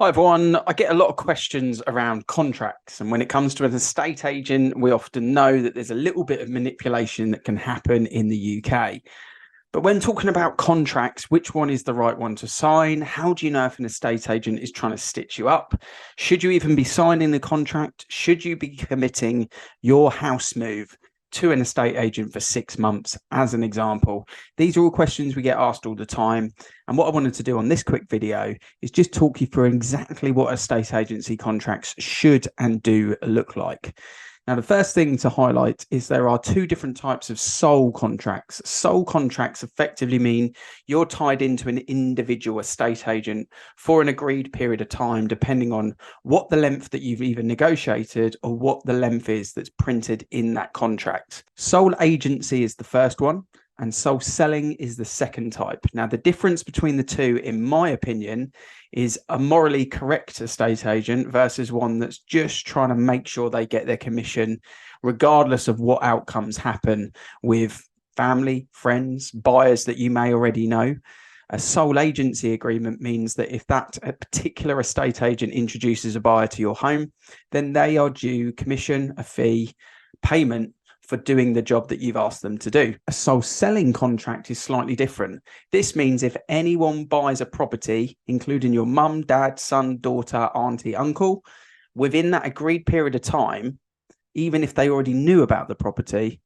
Hi everyone. I get a lot of questions around contracts, and when it comes to an estate agent, we often know that there's a little bit of manipulation that can happen in the UK. But when talking about contracts, which one is the right one to sign? How do you know if an estate agent is trying to stitch you up? Should you even be signing the contract? Should you be committing your house move to an estate agent for 6 months, as an example? These are all questions we get asked all the time. And what I wanted to do on this quick video is just talk you through exactly what estate agency contracts should and do look like. Now, the first thing to highlight is there are two different types of sole contracts. Sole contracts effectively mean you're tied into an individual estate agent for an agreed period of time, depending on what the length that you've either negotiated or what the length is that's printed in that contract. Sole agency is the first one, and sole selling is the second type. Now, the difference between the two, in my opinion, is a morally correct estate agent versus one that's just trying to make sure they get their commission, regardless of what outcomes happen with family, friends, buyers that you may already know. A sole agency agreement means that if that particular estate agent introduces a buyer to your home, then they are due commission, a fee, payment for doing the job that you've asked them to do. A sole selling contract is slightly different. This means if anyone buys a property, including your mum, dad, son, daughter, auntie, uncle, within that agreed period of time, even if they already knew about the property,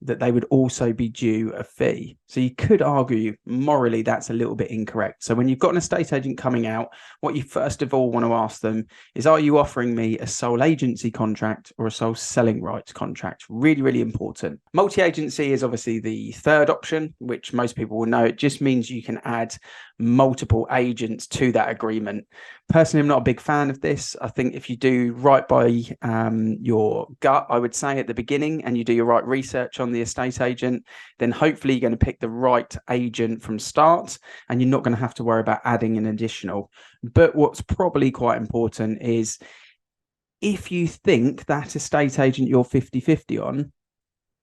that they would also be due a fee. So you could argue morally that's a little bit incorrect. So when you've got an estate agent coming out, what you first of all want to ask them is, are you offering me a sole agency contract or a sole selling rights contract? Really, really important. Multi-agency is obviously the third option, which most people will know. It just means you can add multiple agents to that agreement. Personally, I'm not a big fan of this. I think if you do right by your gut, I would say at the beginning, and you do your right research on the estate agent, then hopefully you're going to pick the right agent from start, and you're not going to have to worry about adding an additional. But what's probably quite important is if you think that estate agent you're 50-50 on,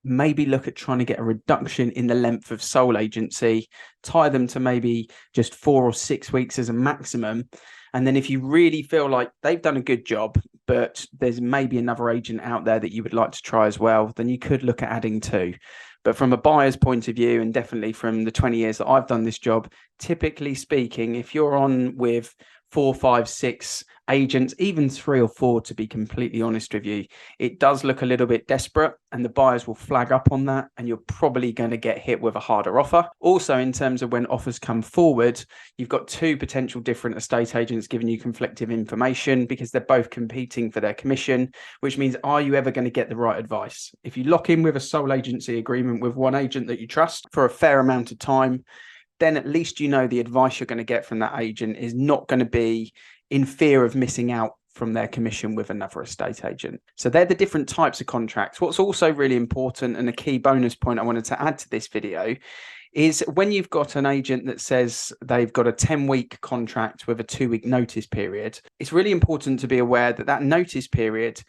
maybe look at trying to get a reduction in the length of sole agency, tie them to maybe just 4 or 6 weeks as a maximum. And then if you really feel like they've done a good job, but there's maybe another agent out there that you would like to try as well, then you could look at adding two. But from a buyer's point of view, and definitely from the 20 years that I've done this job, typically speaking, if you're on with 4, 5, 6 agents, even 3 or 4, to be completely honest with you, it does look a little bit desperate, and the buyers will flag up on that, and you're probably going to get hit with a harder offer. Also, in terms of when offers come forward, you've got two potential different estate agents giving you conflicting information because they're both competing for their commission, which means, are you ever going to get the right advice? If you lock in with a sole agency agreement with one agent that you trust for a fair amount of time, then at least you know the advice you're going to get from that agent is not going to be in fear of missing out from their commission with another estate agent. So they're the different types of contracts. What's also really important, and a key bonus point I wanted to add to this video, is when you've got an agent that says they've got a 10-week contract with a 2-week notice period, it's really important to be aware that that notice period,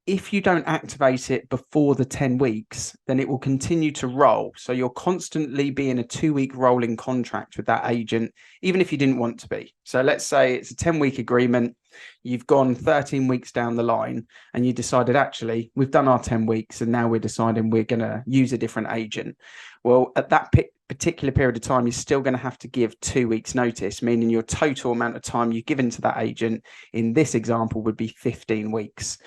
if you don't activate it before the 10 weeks, then it will continue to roll. So you'll constantly be in a 2-week rolling contract with that agent, even if you didn't want to be. So let's say it's a 10-week agreement. You've gone 13 weeks down the line and you decided, actually, we've done our 10 weeks and now we're deciding we're going to use a different agent. Well, at that particular period of time, you're still going to have to give 2 weeks notice, meaning your total amount of time you've given to that agent in this example would be 15 weeks.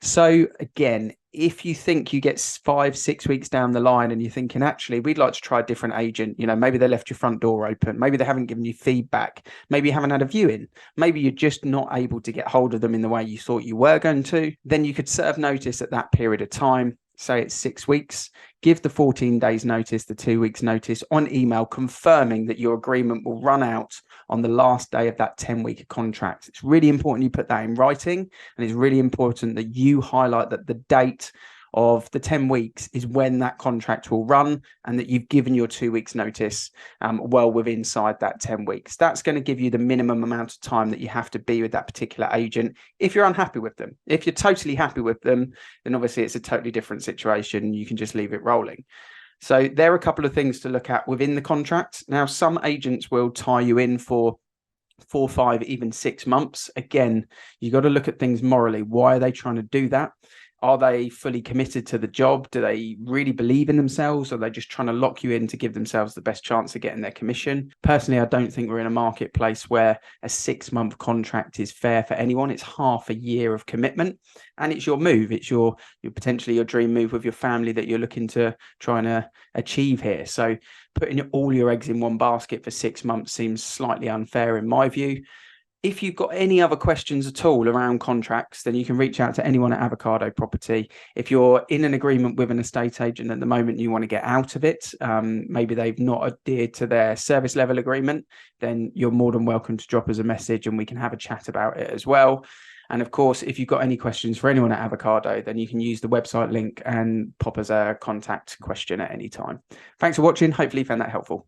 So again, if you think you get 5, 6 weeks down the line and you're thinking, actually, we'd like to try a different agent, maybe they left your front door open, maybe they haven't given you feedback, maybe you haven't had a viewing, maybe you're just not able to get hold of them in the way you thought you were going to, then you could serve notice at that period of time. Say it's 6 weeks, give the 14 days notice, the 2 weeks notice on email, confirming that your agreement will run out on the last day of that 10-week contract. It's really important you put that in writing, and it's really important that you highlight that the date of the 10 weeks is when that contract will run, and that you've given your 2 weeks notice well within inside that 10 weeks. That's going to give you the minimum amount of time that you have to be with that particular agent if you're unhappy with them. If you're totally happy with them, then obviously it's a totally different situation. You can just leave it rolling. So there are a couple of things to look at within the contract. Now, some agents will tie you in for 4, 5, even 6 months. Again, you got to look at things morally. Why are they trying to do that? Are they fully committed to the job? Do they really believe in themselves? Or are they just trying to lock you in to give themselves the best chance of getting their commission? Personally, I don't think we're in a marketplace where a 6-month contract is fair for anyone. It's half a year of commitment, and it's your move. It's your potentially your dream move with your family that you're looking to try and achieve here. So putting all your eggs in one basket for 6 months seems slightly unfair in my view. If you've got any other questions at all around contracts, then you can reach out to anyone at Avocado Property. If you're in an agreement with an estate agent at the moment, you want to get out of it, maybe they've not adhered to their service level agreement, then you're more than welcome to drop us a message and we can have a chat about it as well. And of course, if you've got any questions for anyone at Avocado, then you can use the website link and pop us a contact question at any time. Thanks for watching. Hopefully you found that helpful.